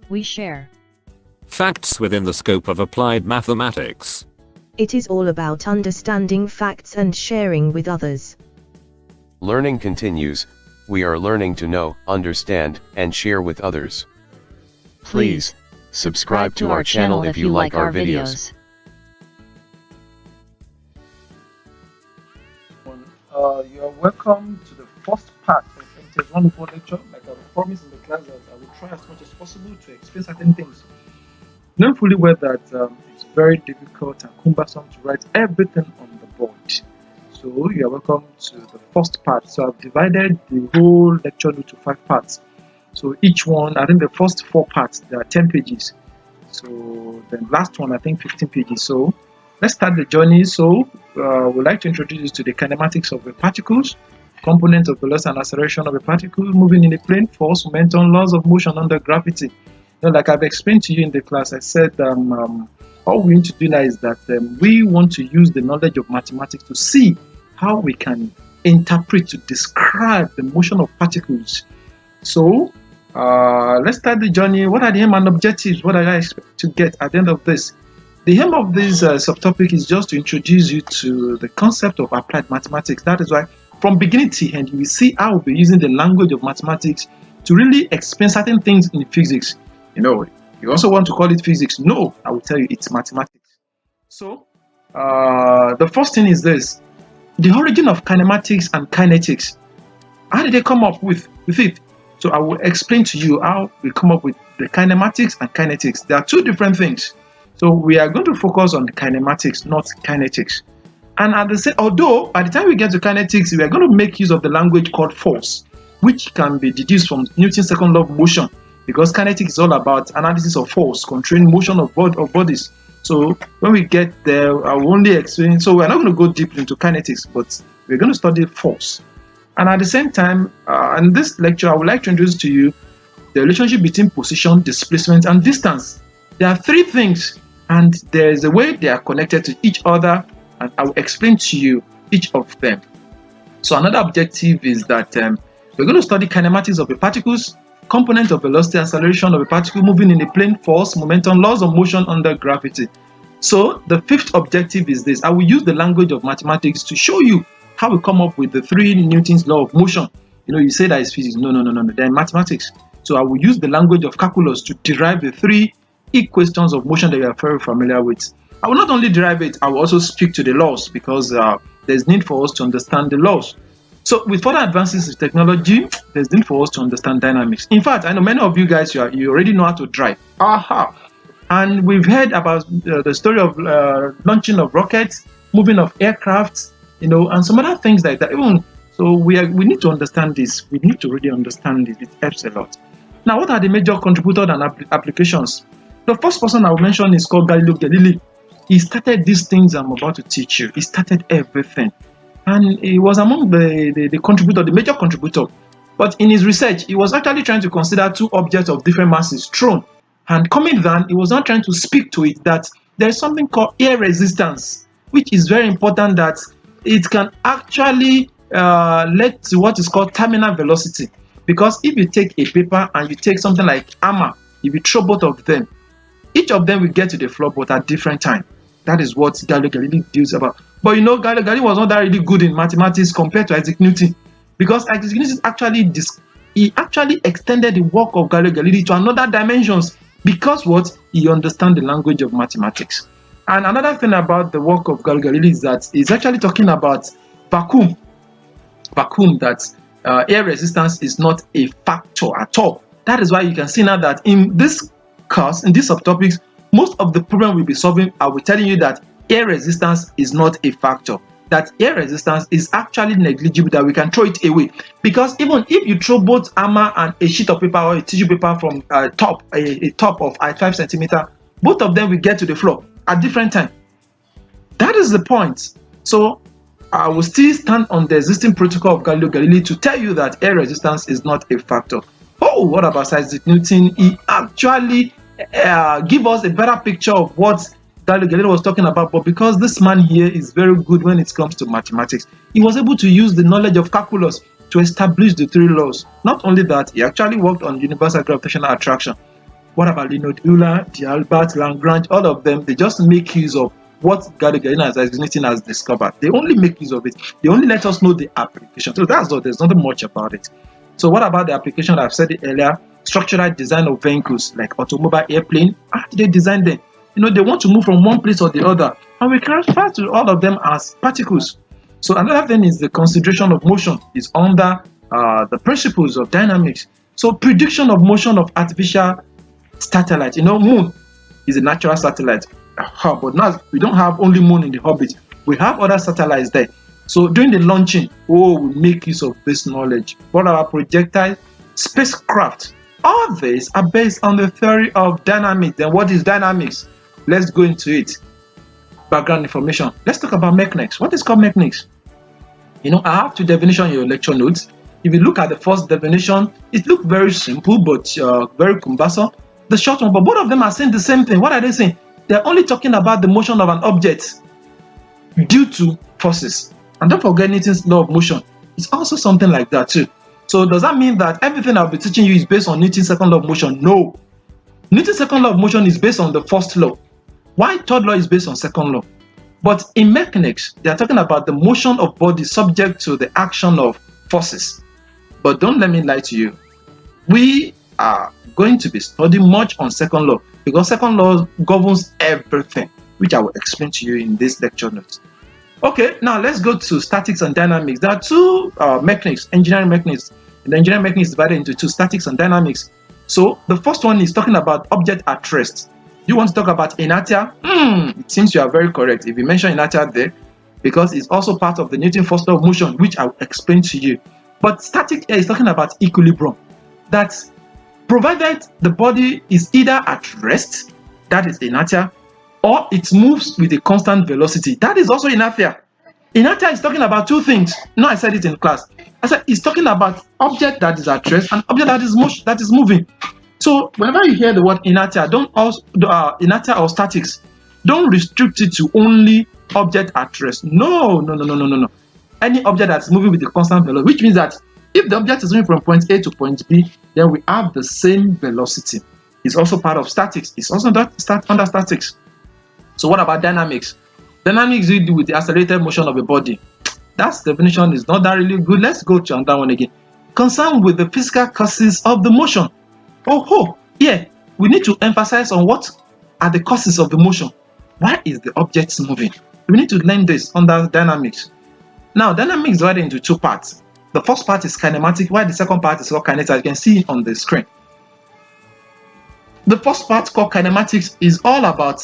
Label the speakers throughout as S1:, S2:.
S1: We share
S2: facts within the scope of applied mathematics.
S3: It is all about understanding facts and sharing with others.
S4: Learning continues. We are learning to know, understand, and share with others. Please subscribe to our channel if you like our videos.
S5: You are welcome to the first part of Integrity 104 lecture. Like I promised in the class that I will try as much as possible to explain certain things. Knowing fully well that it's very difficult and cumbersome to write everything on the board. So you are welcome to the first part. So I've divided the whole lecture into 5 parts. So each one, I think the first 4 parts, there are 10 pages. So the last one, I think 15 pages. So let's start the journey. So we'd like to introduce you to the kinematics of the particles, components of velocity and acceleration of a particle moving in a plane, force, momentum, laws of motion under gravity. Like I've explained to you in the class, I said all we need to do now is that we want to use the knowledge of mathematics to see how we can interpret, to describe the motion of particles. So let's start the journey. What are the aim and objectives? What are I expect to get at the end of this? The aim of this subtopic is just to introduce you to the concept of applied mathematics. That is why from beginning to end, you will see how we'll be using the language of mathematics to really explain certain things in physics. You also want to call it physics. No, I will tell you it's mathematics. So the first thing is this: the origin of kinematics and kinetics. How did they come up with it? So I will explain to you how we come up with the kinematics and kinetics. There are 2 different things. So we are going to focus on the kinematics, not kinetics. And at the same, although by the time we get to kinetics, we are going to make use of the language called force, which can be deduced from Newton's second law of motion, because kinetics is all about analysis of force, controlling motion of bodies. So when we get there, I will only explain. So we're not going to go deep into kinetics, but we're going to study force. And at the same time, in this lecture, I would like to introduce to you the relationship between position, displacement, and distance. There are 3 things, and there is a way they are connected to each other, and I will explain to you each of them. So another objective is that we're going to study kinematics of the particles, component of velocity, acceleration of a particle moving in a plane, force, momentum, laws of motion under gravity. So the 5th objective is this: I will use the language of mathematics to show you how we come up with the 3 Newton's law of motion. You say that is physics. No, they're mathematics. So I will use the language of calculus to derive the 3 equations of motion that you are very familiar with. I will not only derive it, I will also speak to the laws, because there's need for us to understand the laws. So with further advances in technology, there's need for us to understand dynamics. In fact, I know many of you guys, you already know how to drive. And we've heard about the story of launching of rockets, moving of aircrafts, and some other things like that. So we need to understand this. We need to really understand it. It helps a lot. Now, what are the major contributors and applications? The first person I will mention is called Galileo Galilei. He started these things I'm about to teach you. He started everything. And he was among the contributor, the major contributor. But in his research, he was actually trying to consider 2 objects of different masses thrown. And coming down, he was not trying to speak to it that there is something called air resistance, which is very important, that it can actually lead to what is called terminal velocity. Because if you take a paper and you take something like hammer, if you throw both of them, each of them will get to the floor, but at different time. That is what Galileo Galilei deals about. But Galileo Galilei was not that really good in mathematics compared to Isaac Newton, because Isaac Newton actually extended the work of Galileo Galilei to another dimensions, because he understands the language of mathematics. And another thing about the work of Galileo Galilei is that he's actually talking about vacuum, that air resistance is not a factor at all. That is why you can see now that in this course, in these subtopics, most of the problem we'll be solving, I will telling you that air resistance is not a factor. That air resistance is actually negligible, that we can throw it away. Because even if you throw both hammer and a sheet of paper or a tissue paper from a top of 5 centimeters, both of them will get to the floor at different time. That is the point. So I will still stand on the existing protocol of Galileo Galilei to tell you that air resistance is not a factor. What about Isaac Newton? He actually give us a better picture of what Galileo Galilei was talking about, but because this man here is very good when it comes to mathematics, he was able to use the knowledge of calculus to establish the 3 laws. Not only that, he actually worked on universal gravitational attraction. What about Leonard Euler, D'Albert, Lagrange? All of them, they just make use of what Gardner has discovered. They only make use of it. They only let us know the application. So that's all. There's nothing much about it. So what about the application? I've said it earlier. Structural design of vehicles like automobile, airplane. How do they design them? They want to move from one place or the other, and we can refer to all of them as particles. So another thing is the consideration of motion is under the principles of dynamics. So prediction of motion of artificial satellite. Moon is a natural satellite, but now we don't have only moon in the orbit. We have other satellites there. So during the launching, we make use of this knowledge. What are our projectile spacecraft? All these are based on the theory of dynamics. Then what is dynamics? Let's go into it. Background information. Let's talk about mechanics. What is called mechanics? I have two definitions in your lecture notes. If you look at the first definition, it looks very simple but very cumbersome. The short one, but both of them are saying the same thing. What are they saying? They're only talking about the motion of an object due to forces. And don't forget Newton's law of motion. It's also something like that too. So does that mean that everything I'll be teaching you is based on Newton's second law of motion? No. Newton's second law of motion is based on the first law. Why third law is based on second law? But in mechanics, they are talking about the motion of bodies subject to the action of forces. But don't let me lie to you. We are going to be studying much on second law because second law governs everything, which I will explain to you in this lecture notes. Okay, now let's go to statics and dynamics. There are two mechanics, engineering mechanics. And the engineering mechanics is divided into two, statics and dynamics. So the first one is talking about object at rest. You want to talk about inertia? It seems you are very correct if you mention inertia there, because it's also part of the Newton first law of motion, which I'll explain to you. But static here is talking about equilibrium. That provided the body is either at rest, that is inertia, or it moves with a constant velocity, that is also inertia. Inertia is talking about two things. No, I said it in class. I said it's talking about object that is at rest and object that is moving. So whenever you hear the word inertia, inertia or statics, don't restrict it to only object at rest. No. Any object that's moving with a constant velocity, which means that if the object is moving from point A to point B, then we have the same velocity. It's also part of statics. It's also under statics. So what about dynamics? Dynamics you do with the accelerated motion of a body. That definition is not that really good. Let's go to another one again. Concerned with the physical causes of the motion. We need to emphasize on what are the causes of the motion. Why is the object moving? We need to learn this under dynamics. Now, dynamics is divided into two parts. The first part is kinematic, while the second part is called kinetics. You can see it on the screen. The first part called kinematics is all about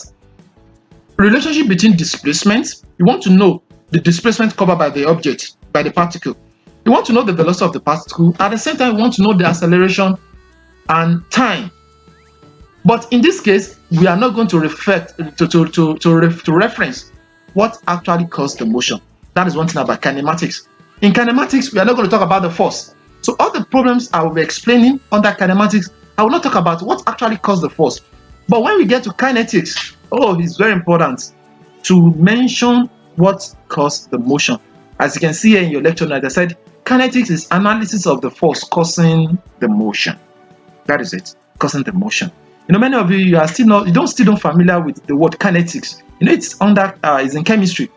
S5: relationship between displacement. You want to know the displacement covered by the object, by the particle. You want to know the velocity of the particle. At the same time, you want to know the acceleration and time. But in this case, we are not going to reference what actually caused the motion. That is one thing about kinematics. In kinematics, we are not going to talk about the force. So all the problems I will be explaining under kinematics, I will not talk about what actually caused the force. But when we get to kinetics, it's very important to mention what caused the motion. As you can see here in your lecture note, I said kinetics is analysis of the force causing the motion. That is it, causing the motion. Many of you are still not familiar with the word kinetics. It's it's in chemistry.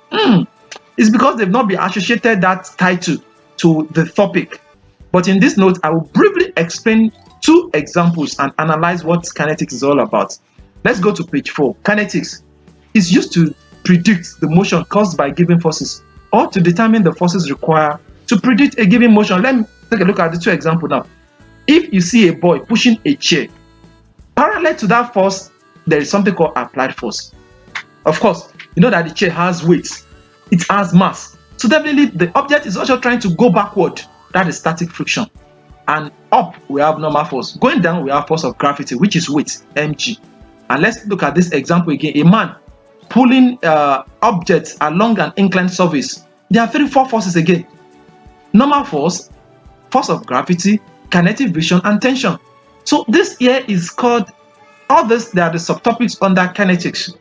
S5: It's because they've not been associated that title to the topic. But in this note, I will briefly explain two examples and analyze what kinetics is all about. Let's go to page 4. Kinetics is used to predict the motion caused by given forces or to determine the forces required to predict a given motion. Let me take a look at the two examples now. If you see a boy pushing a chair, parallel to that force, there is something called applied force. Of course, you know that the chair has weight, it has mass. So definitely the object is also trying to go backward. That is static friction. And up, we have normal force. Going down, we have force of gravity, which is weight, mg. And let's look at this example again. A man pulling objects along an inclined surface. There are 4 forces again. Normal force, force of gravity, kinetic friction, and tension. So this here is called, all this, they are the subtopics under kinetics.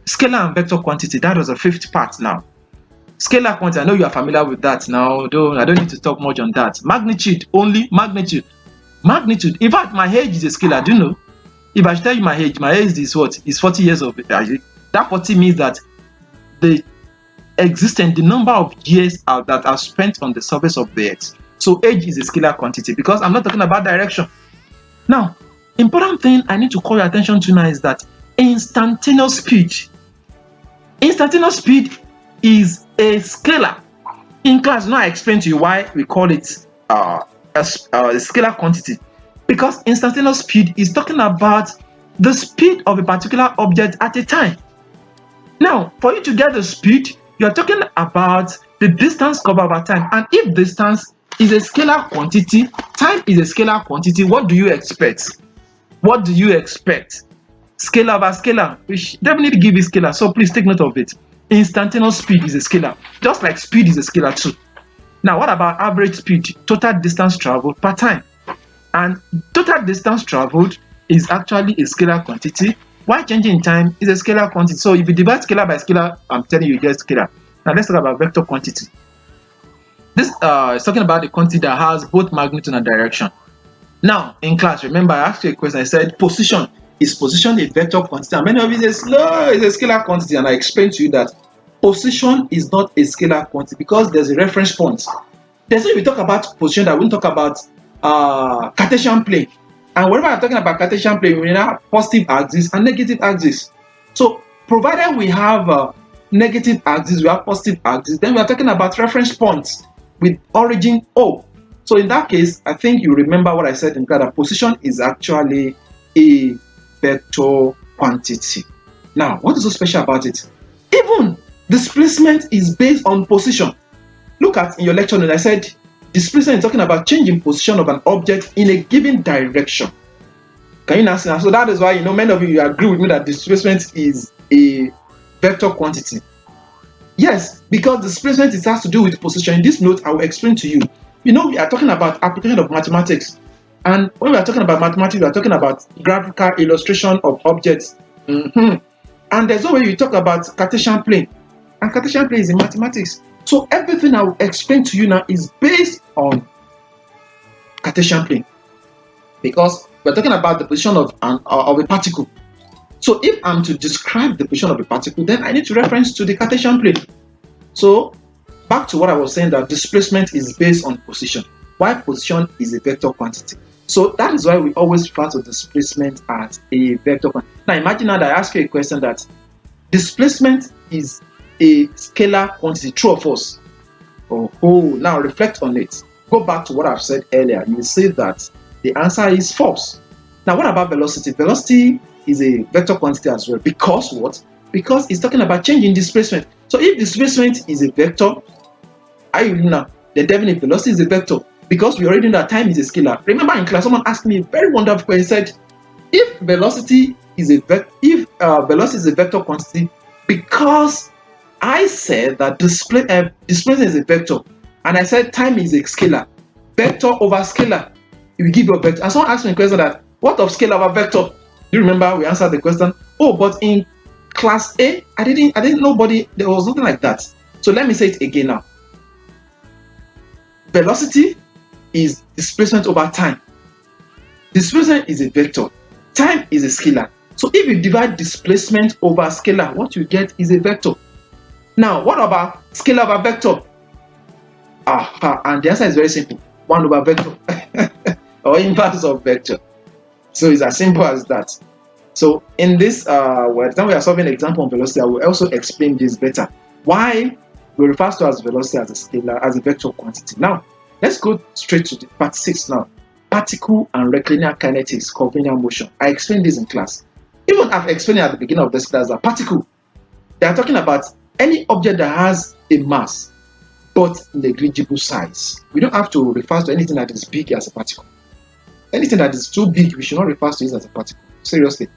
S5: Scalar and vector quantity, that was the 5th part now. Scalar quantity, I know you are familiar with that now, though I don't need to talk much on that. Magnitude, only magnitude. Magnitude, in fact, my age is a scalar, do you know? If I tell you my age is what? Is 40 years of age. That 40 means that the the number of years that are spent on the surface of the earth. So age is a scalar quantity because I'm not talking about direction. Now, important thing I need to call your attention to now is that instantaneous speed. Instantaneous speed is a scalar. In class, now I explained to you why we call it a scalar quantity. Because instantaneous speed is talking about the speed of a particular object at a time. Now, for you to get the speed, you're talking about the distance covered over time. And if distance is a scalar quantity, time is a scalar quantity, what do you expect? What do you expect? Scalar over scalar, which definitely give you scalar. So please take note of it. Instantaneous speed is a scalar, just like speed is a scalar too. Now, what about average speed? Total distance traveled per time. And total distance traveled is actually a scalar quantity, while changing in time is a scalar quantity. So if you divide scalar by scalar, I'm telling you, you get scalar. Now let's talk about vector quantity. This is talking about the quantity that has both magnitude and direction. Now, in class, remember I asked you a question. I said position. Is position a vector quantity? And many of you say, no, it's a scalar quantity. And I explained to you that position is not a scalar quantity because there's a reference point. There's when we talk about position that we won't talk about Cartesian plane. And whenever I'm talking about Cartesian plane, we have positive axis and negative axis. So provided we have negative axis, we have positive axis, then we are talking about reference points with origin O. So in that case, I think you remember what I said in class, that position is actually a vector quantity. Now, what is so special about it? Even displacement is based on position. Look at in your lecture note, I said displacement is talking about changing position of an object in a given direction. Can you now see? So that is why, many of you agree with me that displacement is a vector quantity. Yes, because displacement has to do with position. In this note, I will explain to you. We are talking about application of mathematics. And when we are talking about mathematics, we are talking about graphical illustration of objects. And there's no way you talk about Cartesian plane. And Cartesian plane is in mathematics. So everything I will explain to you now is based on Cartesian plane. Because we're talking about the position of a particle. So if I'm to describe the position of a particle, then I need to reference to the Cartesian plane. So back to what I was saying, that displacement is based on position, while position is a vector quantity. So that is why we always refer to displacement as a vector quantity. Now imagine that I ask you a question that displacement is a scalar quantity, true or false? Now reflect on it. Go back to what I've said earlier. You will see that the answer is false. Now what about velocity? Velocity is a vector quantity as well. Because what? Because it's talking about changing displacement. So if displacement is a vector, then definitely velocity is a vector. Because we already know that time is a scalar. Remember in class, someone asked me a very wonderful question. He said, if velocity is a vector quantity, because I said that displacement is a vector, and I said time is a scalar. Vector over scalar, it will give you a vector. And someone asked me a question that, what of scalar over vector? Do you remember we answered the question? But in class A, I didn't there was nothing like that. So let me say it again now. Velocity is displacement over time. Displacement is a vector. Time is a scalar. So if you divide displacement over scalar, what you get is a vector. Now, what about scalar over vector? And the answer is very simple. 1 over vector or inverse of vector. So it's as simple as that. So in this, when we are solving an example on velocity, I will also explain this better. Why we refer to as velocity as a scalar, as a vector quantity. Now, let's go straight to the part 6 now. Particle and rectilinear kinetics, covariant motion. I explained this in class. Even I've explained at the beginning of this class that particle, they are talking about any object that has a mass but negligible size. We don't have to refer to anything that is big as a particle. Anything that is too big, we should not refer to it as a particle. Seriously.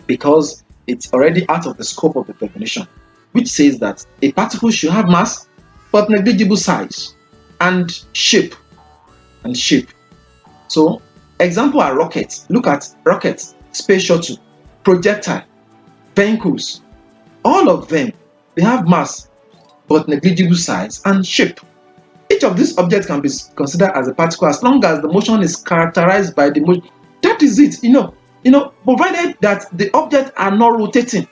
S5: Because it's already out of the scope of the definition, which says that a particle should have mass but negligible size and shape. So, example are rockets. Look at rockets, space shuttle, projectile, vehicles. All of them, they have mass but negligible size and shape. Each of these objects can be considered as a particle as long as the motion is characterized by the motion. That is it. provided that the objects are not rotating.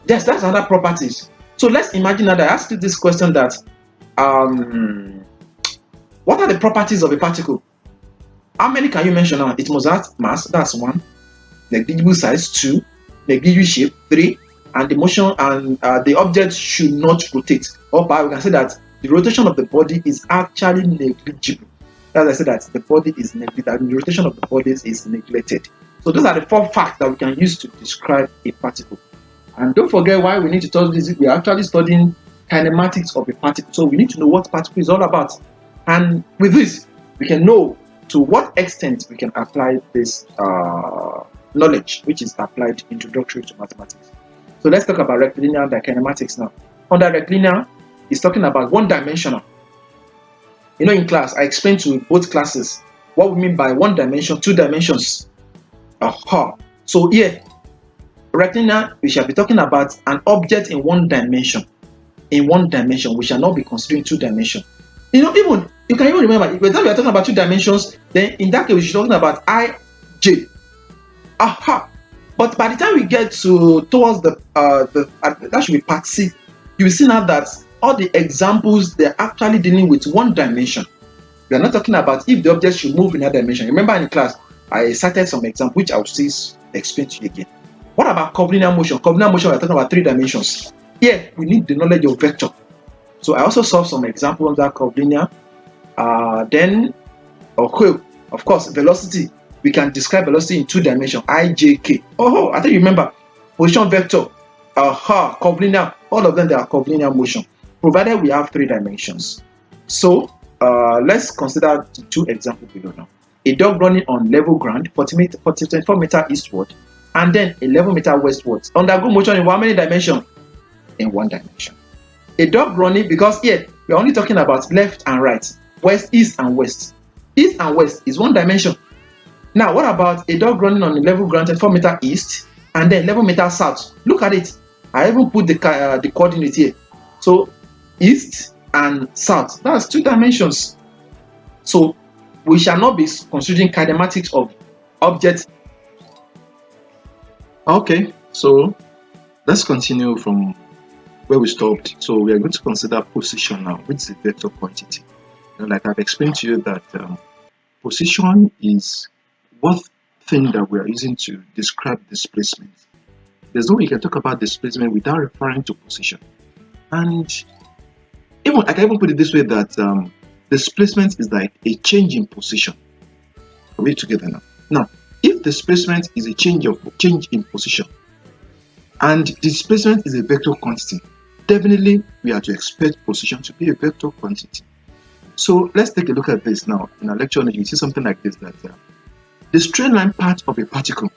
S5: Yes, that's another properties. So let's imagine that I asked you this question that what are the properties of a particle? How many can you mention now? It must have mass, that's 1, negligible size 2, negligible shape 3, and the motion and the object should not rotate. Or we can say that the rotation of the body is actually negligible. As I said, that the body is neglected, the rotation of the body is neglected. So those are the 4 facts that we can use to describe a particle. And don't forget why we need to study this. We are actually studying kinematics of a particle. So we need to know what particle is all about. And with this, we can know to what extent we can apply this knowledge, which is applied introductory to mathematics. So let's talk about rectilinear kinematics now. Under rectilinear, it's talking about one-dimensional. In class, I explained to both classes what we mean by one dimension, 2 dimensions. So here, rectilinear, we shall be talking about an object in 1 dimension. In 1 dimension, we shall not be considering 2 dimensions. Even you can even remember, by the time we are talking about 2 dimensions, then in that case we should be talking about IJ. But by the time we get towards that should be part C, you will see now that all the examples, they're actually dealing with 1 dimension. We are not talking about if the object should move in that dimension. Remember in class, I cited some examples which I will still explain to you again. What about curvilinear motion? Curvilinear motion, we are talking about 3 dimensions. Here, we need the knowledge of vector. So I also solved some examples of that curvilinear. Then, of course, velocity. We can describe velocity in 2 dimensions, I, J, K. I think you remember. Position vector, curvilinear. All of them, they are curvilinear motion, provided we have 3 dimensions. So let's consider 2 examples below now. A dog running on level ground, 24 meters eastward, and then 11 meters westward. Undergo motion in how many dimensions? In 1 dimension. A dog running, because here we are only talking about left and right, west, east and west. East and west is 1 dimension. Now, what about a dog running on a level ground 4 meters east and then 11 meters south? Look at it. I even put the coordinate here. So east and south, that's 2 dimensions. So we shall not be considering kinematics of objects. Okay, so let's continue from where we stopped. So we are going to consider position now, which is a vector quantity. Like I've explained to you that position is what thing that we are using to describe displacement. There's no way you can talk about displacement without referring to position. And even I can even put it this way, that displacement is like a change in position. Are we together now? Now, if displacement is a change in position, and displacement is a vector quantity, definitely we are to expect position to be a vector quantity. So let's take a look at this now. In our lecture, you see something like this, that the straight line part of a particle.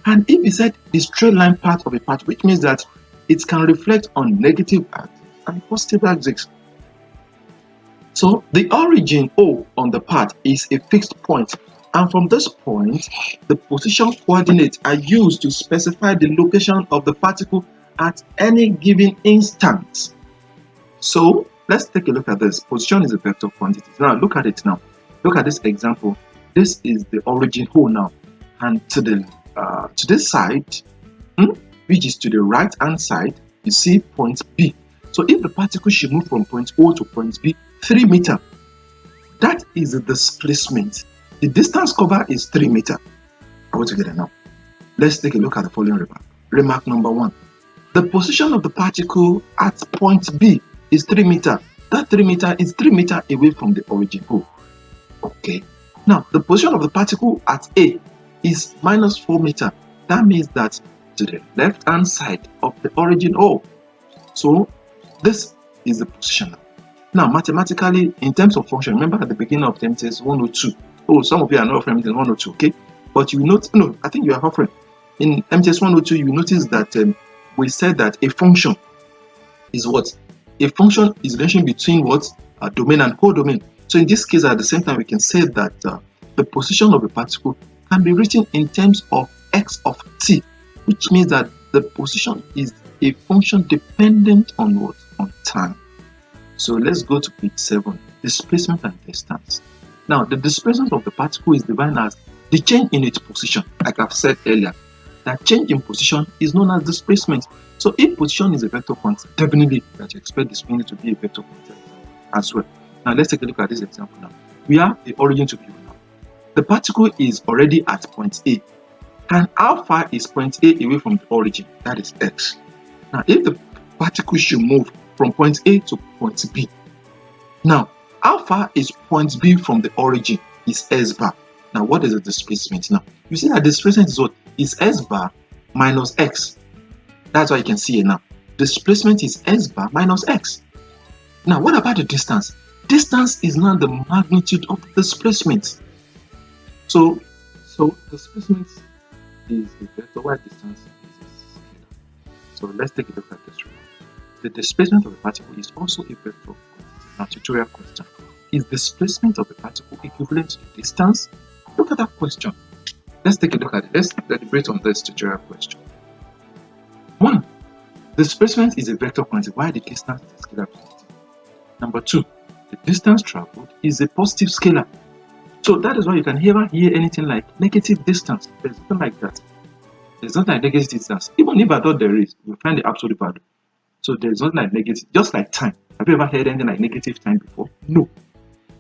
S5: And if we said the straight line part of a particle, which means that it can reflect on negative axis and positive axis. So the origin O on the part is a fixed point, and from this point, the position coordinates are used to specify the location of the particle at any given instant. So let's take a look at this. Position is a vector quantity. Now look at it now. Look at this example. This is the origin O now, and to this side, which is to the right hand side, you see point B. So if the particle should move from point O to point B 3 meters, that is the displacement. The distance covered is 3 meters. Are we together now? Let's take a look at the following remark. Remark number 1. The position of the particle at point B is 3 meters. That 3 meters is 3 meters away from the origin O. Okay. Now, the position of the particle at A is minus 4 meters. That means that to the left hand side of the origin O. So this is the position. Now, mathematically, in terms of function, remember at the beginning of MTS 102. Oh, some of you are not from MTS 102, okay? But you note, no, I think you are offering. In MTS 102, you notice that we said that a function is what? A function is the relation between what? A domain and codomain. So in this case, at the same time, we can say that the position of a particle can be written in terms of x of t, which means that the position is a function dependent on what? On time. So let's go to page 7, displacement and distance. Now, the displacement of the particle is defined as The change in its position, like I've said earlier, that change in position is known as displacement. So if position is a vector quantity, definitely that you expect displacement to be a vector quantity as well. Now let's take a look at this example now. We have the origin to be now. The particle is already at point A. And how far is point A away from the origin? That is x. Now if the particle should move from point A to point B, now how far is point B from the origin? Is s bar. Now what is the displacement now? You see that displacement is what? Is s bar minus x. That's why you can see it now. Displacement is s bar minus x. Now what about the distance? Distance is not the magnitude of the displacement. So displacement is a vector, while distance is a scalar. So let's take a look at this. The displacement of a particle is also a vector quantity. Now tutorial question. Is displacement of a particle equivalent to distance? Look at that question. Let's take a look at it. Let's deliberate on this tutorial question. 1. Displacement is a vector quantity while the distance is a scalar quantity. Number 2. The distance traveled is a positive scalar. So that is why you can never hear anything like negative distance. There's nothing like that. There's nothing like negative distance. Even if I thought there is, we'll find the absolute value. So there's nothing like negative, just like time. Have you ever heard anything like negative time before? No.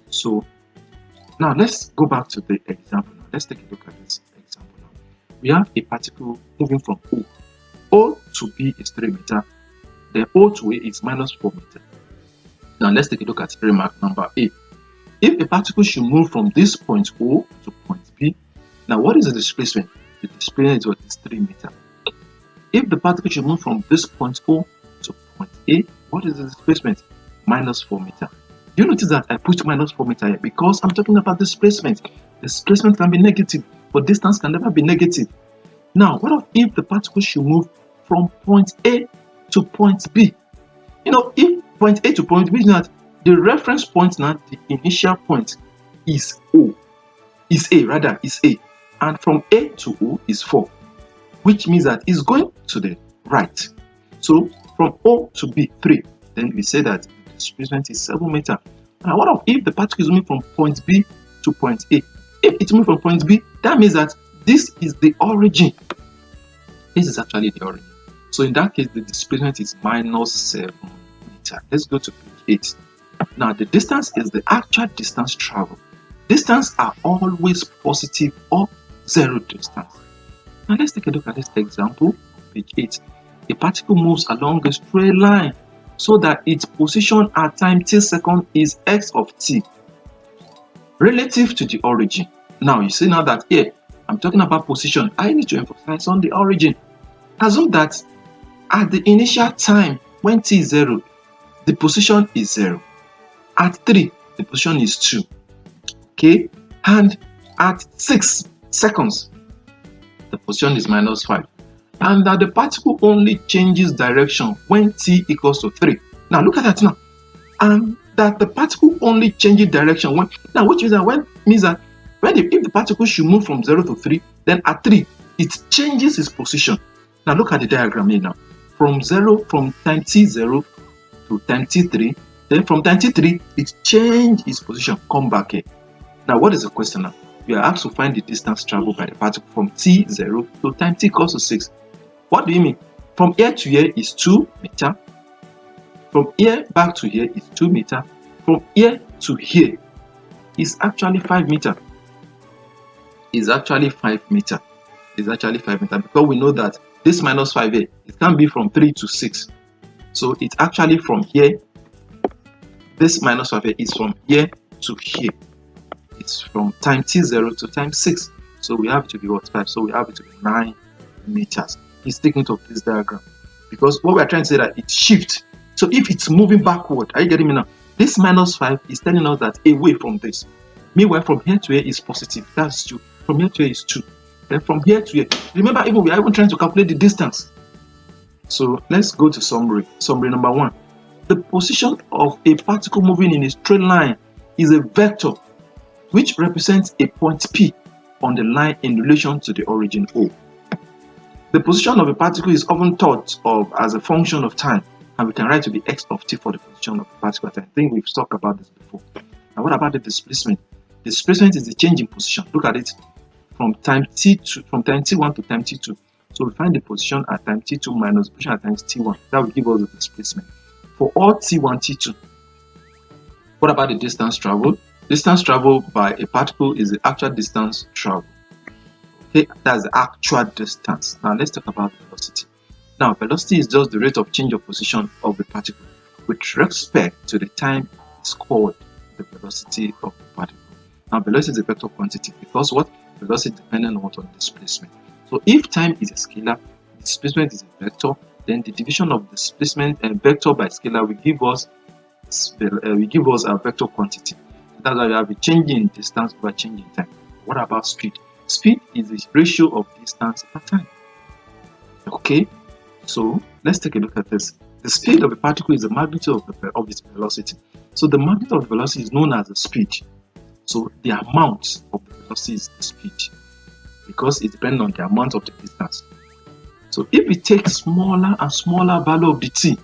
S5: So now let's go back to the example now. Let's take a look at this example now. We have a particle moving from O. O to B is 3 meters. Then O to A is minus 4 meters. Now let's take a look at remark number A. If a particle should move from this point O to point B, now what is the displacement? The displacement is what is 3 meters. If the particle should move from this point O to point A, what is the displacement? Minus 4 meters. You notice that I put minus 4 meters here because I'm talking about displacement. Displacement can be negative, but distance can never be negative. Now, what if the particle should move from point A to point B? You know, if point A to point B is not the reference point now, the initial point is O, is A, and from A to O is 4, which means that it's going to the right. So from O to B, 3. Then we say that the displacement is 7 meters. Now, what if the particle is moving from point B to point A? If it's moving from point B, that means that this is the origin. This is actually the origin. So in that case, the displacement is minus 7 meters. Let's go to page 8. Now, the distance is the actual distance traveled. Distance are always positive or zero distance. Now, let's take a look at this example, page 8. A particle moves along a straight line so that its position at time t second is x of t relative to the origin. Now, you see now that here, I'm talking about position. I need to emphasize on the origin. Assume that at the initial time, when t is 0, the position is 0. At 3, the position is 2. Okay? And at 6 seconds, the position is minus 5. And that the particle only changes direction when t equals to 3. Now, look at that now. And that the particle only changes direction when, now which means that if the particle should move from 0 to 3, then at 3, it changes its position. Now, look at the diagram here now. From time t0 to time t3, then from time t3, it changes its position. Come back here. Now, what is the question now? We are asked to find the distance traveled by the particle from t0 to time t equals to 6. What do you mean? From here to here is 2 meters. From here back to here is 2 meters. From here to here is actually 5 meters. Is actually 5 meters. Is actually 5 meters because we know that this minus 5 here, it can be from 3 to 6. So it's actually from here. This minus 5 here is from here to here. It's from time t0 to time 6. So we have it to be what? 5. So we have it to be 9 meters. He's taking it of this diagram because what we're trying to say that it shifts. So if it's moving backward, are you getting me now? This minus 5 is telling us that away from this. Meanwhile, from here to here is positive. That's 2. From here to here is 2. Then from here to here, remember, we are even trying to calculate the distance. So let's go to summary. Summary number 1. The position of a particle moving in a straight line is a vector which represents a point P on the line in relation to the origin O. The position of a particle is often thought of as a function of time, and we can write to be x of t for the position of the particle. I think we've talked about this before. Now, what about the displacement? Displacement is the change in position. Look at it. from time t1 to time t2. So we find the position at time t2 minus the position at time t1. That will give us the displacement for all t1, t2. What about the distance traveled? Distance traveled by a particle is the actual distance traveled. Okay, that's the actual distance. Now let's talk about velocity. Now velocity is just the rate of change of position of the particle with respect to the time it's called the velocity of the particle. Now velocity is a vector quantity because what? Velocity is dependent on what? On displacement. So if time is a scalar, displacement is a vector, then the division of displacement and vector by scalar will give us a vector quantity. That's why we have a change in distance over change in time. What about speed? Speed is the ratio of distance per time. Okay, so let's take a look at this. The speed of a particle is the magnitude of its velocity. So the magnitude of the velocity is known as the speed. So the amount of the velocity is the speed because it depends on the amount of the distance. So if we take smaller and smaller value of the t,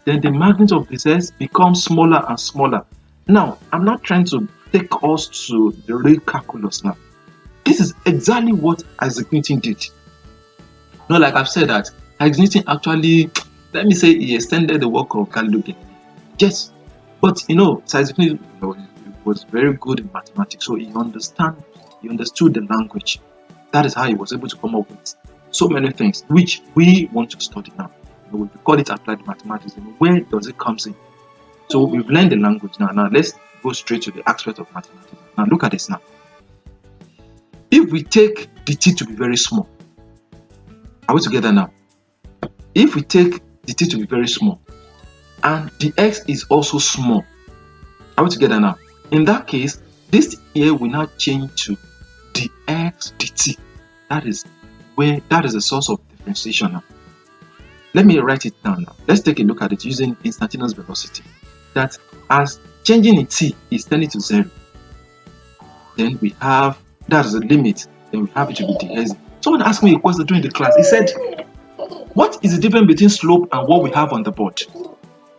S5: then the magnitude of this s becomes smaller and smaller. Now, I'm not trying to take us to the real calculus now. This is exactly what Isaac Newton did. Not like I've said that Isaac Newton actually, let me say, he extended the work of Galileo Galilei. Yes, but Isaac Newton was very good in mathematics, so he understood the language. That is how he was able to come up with so many things which we want to study now. We call it applied mathematics. And where does it come in? So we've learned the language now. Now let's go straight to the aspect of mathematics. Now look at this now. If we take the t to be very small, are we together now? If we take the t to be very small and the x is also small, are we together now? In that case, this here will now change to dx dt. That is the source of differentiation now. Let me write it down now. Let's take a look at it using instantaneous velocity. That as changing in t is tending to 0, then we have, that is the limit, then we have it to be dx. Someone asked me a question during the class. He said, what is the difference between slope and what we have on the board?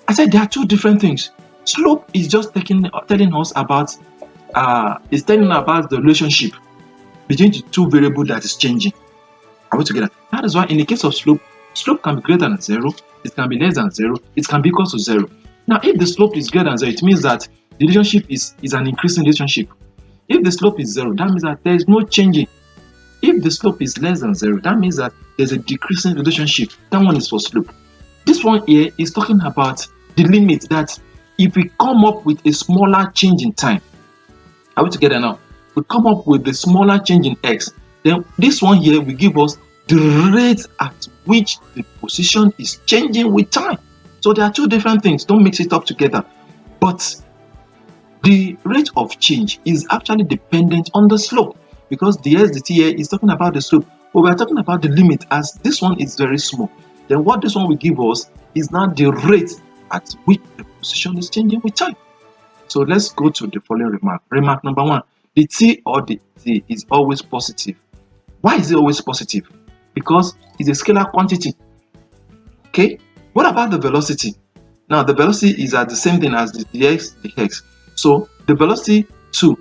S5: I said there are two different things. Slope is just telling us about the relationship between the two variables that is changing. Are we together? That is why in the case of slope can be greater than 0, it can be less than 0, it can be equal to 0. Now if the slope is greater than 0, it means that the relationship is an increasing relationship. If the slope is 0, that means that there is no changing. If the slope is less than 0, that means that there's a decreasing relationship. That one is for slope. This one here is talking about the limit that if we come up with a smaller change in time, are we together now? We come up with the smaller change in x, then this one here will give us the rate at which the position is changing with time. So there are two different things. Don't mix it up together. But the rate of change is actually dependent on the slope because the s dt here is talking about the slope. But we are talking about the limit as this one is very small. Then what this one will give us is now the rate at which the position is changing with time. So let's go to the following remark. Remark number 1. The t or the t is always positive. Why is it always positive? Because it's a scalar quantity. Okay. What about the velocity? Now the velocity is at the same thing as the dx dx. So the velocity too.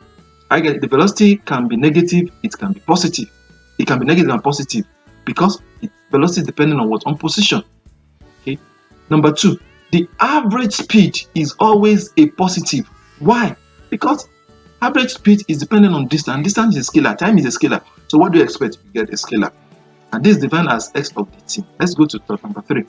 S5: The velocity can be negative, it can be positive. It can be negative and positive because velocity is dependent on what? On position. Okay. Number 2, the average speed is always a positive. Why? Because average speed is dependent on distance. Distance is a scalar, time is a scalar. So what do you expect? You get a scalar. And this is defined as x of dt. Let's go to number 3.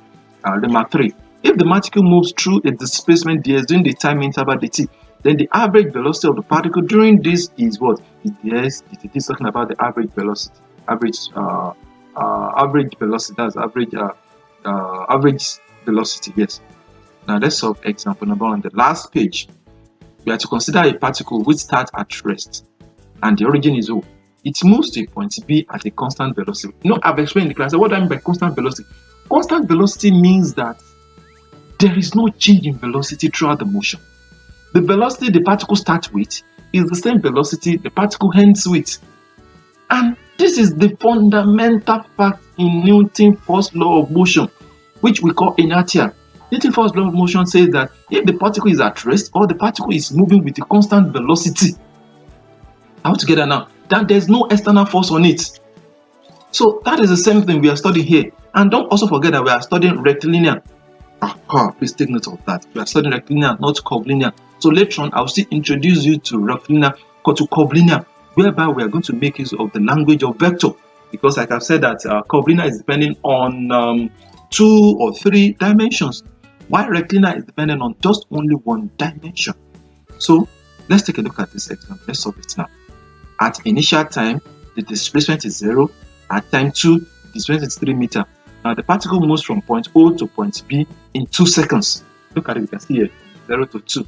S5: Remark 3. If the particle moves through a displacement ds during the time interval dt, then the average velocity of the particle during this is what? Is ds. It is talking about the average velocity. Average velocity. That's average velocity. Yes. Now let's solve example number 1 on the last page. We are to consider a particle which starts at rest and the origin is O. It moves to a point B at a constant velocity. I've explained in the class. What do I mean by constant velocity? Constant velocity means that there is no change in velocity throughout the motion. The velocity the particle starts with is the same velocity the particle ends with. And this is the fundamental fact in Newton's first law of motion, which we call inertia. Newton's first law of motion says that if the particle is at rest or the particle is moving with a constant velocity, are we together now? that there's no external force on it. So that is the same thing we are studying here. And don't also forget that we are studying rectilinear. Please take note of that. We are studying rectilinear, not curvilinear. So later on, I'll still introduce you to rectilinear or to curvilinear, whereby we are going to make use of the language of vector. Because like I've said that curvilinear is depending on 2 or 3 dimensions, while rectilinear is dependent on just only 1 dimension. So let's take a look at this example. Let's solve it now. At initial time, the displacement is 0. At time 2, the displacement is 3 meters. Now the particle moves from point O to point B in 2 seconds. Look at it, you can see here, 0 to 2.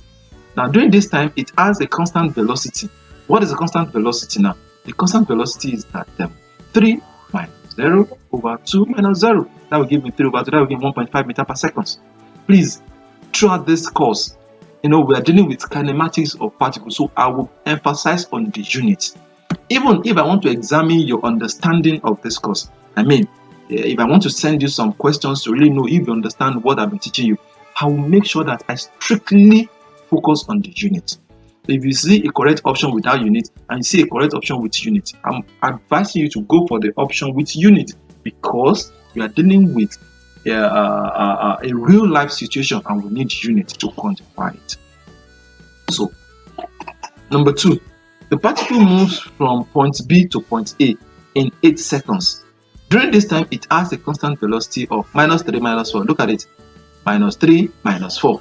S5: Now during this time, it has a constant velocity. What is the constant velocity now? The constant velocity is that 3 minus 0 over 2 minus 0. That will give me 3 over 2, that will give me 1.5 meters per second. Please, throughout this course, we are dealing with kinematics of particles, so I will emphasize on the units. Even if I want to examine your understanding of this course, if I want to send you some questions to really know if you understand what I've been teaching you, I will make sure that I strictly focus on the unit. If you see a correct option without unit and you see a correct option with unit, I'm advising you to go for the option with unit, because we are dealing with a real life situation and we need unit to quantify it. So, number 2, the particle moves from point B to point A in 8 seconds. During this time, it has a constant velocity of minus 3 minus 4. Look at it. Minus 3 minus 4.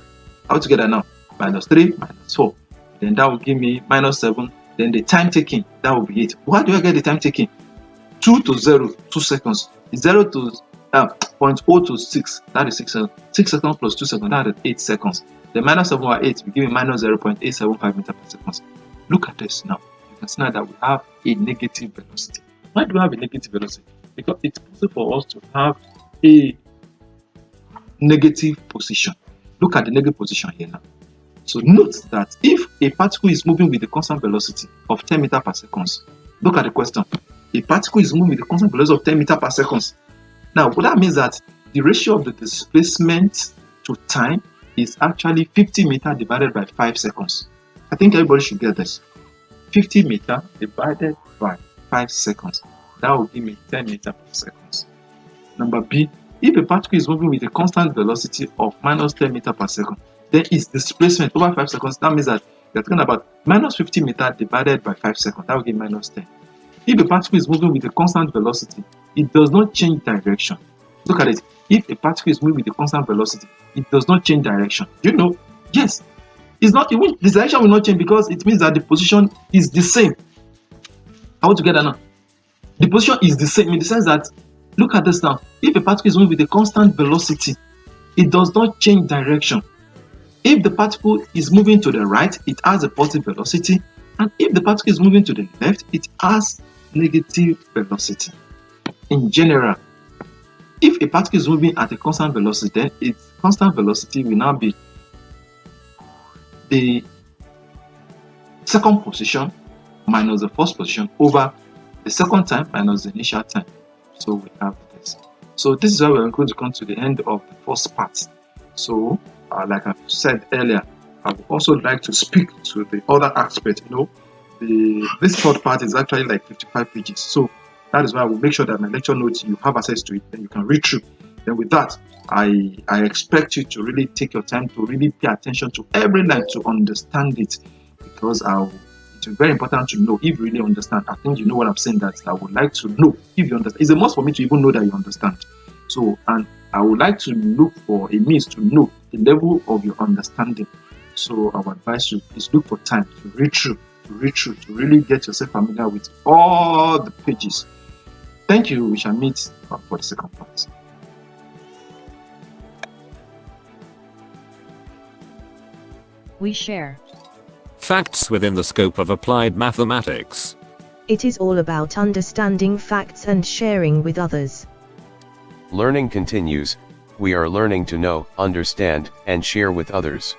S5: How together now? Minus 3 minus 4. Then that will give me minus 7. Then the time taking, that will be 8. Why do I get the time taking? 2 to 0, 2 seconds. 0 to point O to 6, that is 6 seconds. 6 seconds plus 2 seconds, that is 8 seconds. The minus 7 over 8 will give me minus 0.875 meters per second. Look at this now. You can see now that we have a negative velocity. Why do we have a negative velocity? Because it's possible for us to have a negative position. Look at the negative position here now. So note that if a particle is moving with a constant velocity of 10 meters per second, look at the question. A particle is moving with a constant velocity of 10 meters per second. Now, what that means that the ratio of the displacement to time is actually 50 meters divided by 5 seconds. I think everybody should get this. 50 meters divided by 5 seconds. That will give me 10 meters per second. Number B, if a particle is moving with a constant velocity of minus 10 meters per second, then its displacement over 5 seconds, that means that we are talking about minus 50 meters divided by 5 seconds. That will give minus 10. If a particle is moving with a constant velocity, it does not change direction. Look at it. If a particle is moving with a constant velocity, it does not change direction. You know, yes, it's not. The direction will not change because it means that the position is the same. How together now? The position is the same in the sense that, look at this now. If a particle is moving with a constant velocity, it does not change direction. If the particle is moving to the right, it has a positive velocity, and if the particle is moving to the left, it has negative velocity. In general, if a particle is moving at a constant velocity, then its constant velocity will now be the second position minus the first position over the second time minus the initial time. So we have this. So this is how we're going to come to the end of the first part. So like I said earlier, I would also like to speak to the other aspect. This third part is actually like 55 pages. So that is why I will make sure that my lecture notes, you have access to it and you can read through. Then with that, I expect you to really take your time to really pay attention to every line to understand it, because it's very important to know if you really understand. I think you know what I'm saying, that I would like to know if you understand. It's a must for me to even know that you understand. So, and I would like to look for a means to know the level of your understanding. So I would advise you is look for time to read through, to really get yourself familiar with all the pages. Thank you. We shall meet for the second part.
S1: We share
S2: facts within the scope of applied mathematics.
S3: It is all about understanding facts and sharing with others.
S4: Learning continues. We are learning to know, understand, and share with others.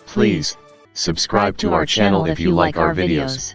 S4: Please subscribe to our channel if you like our videos.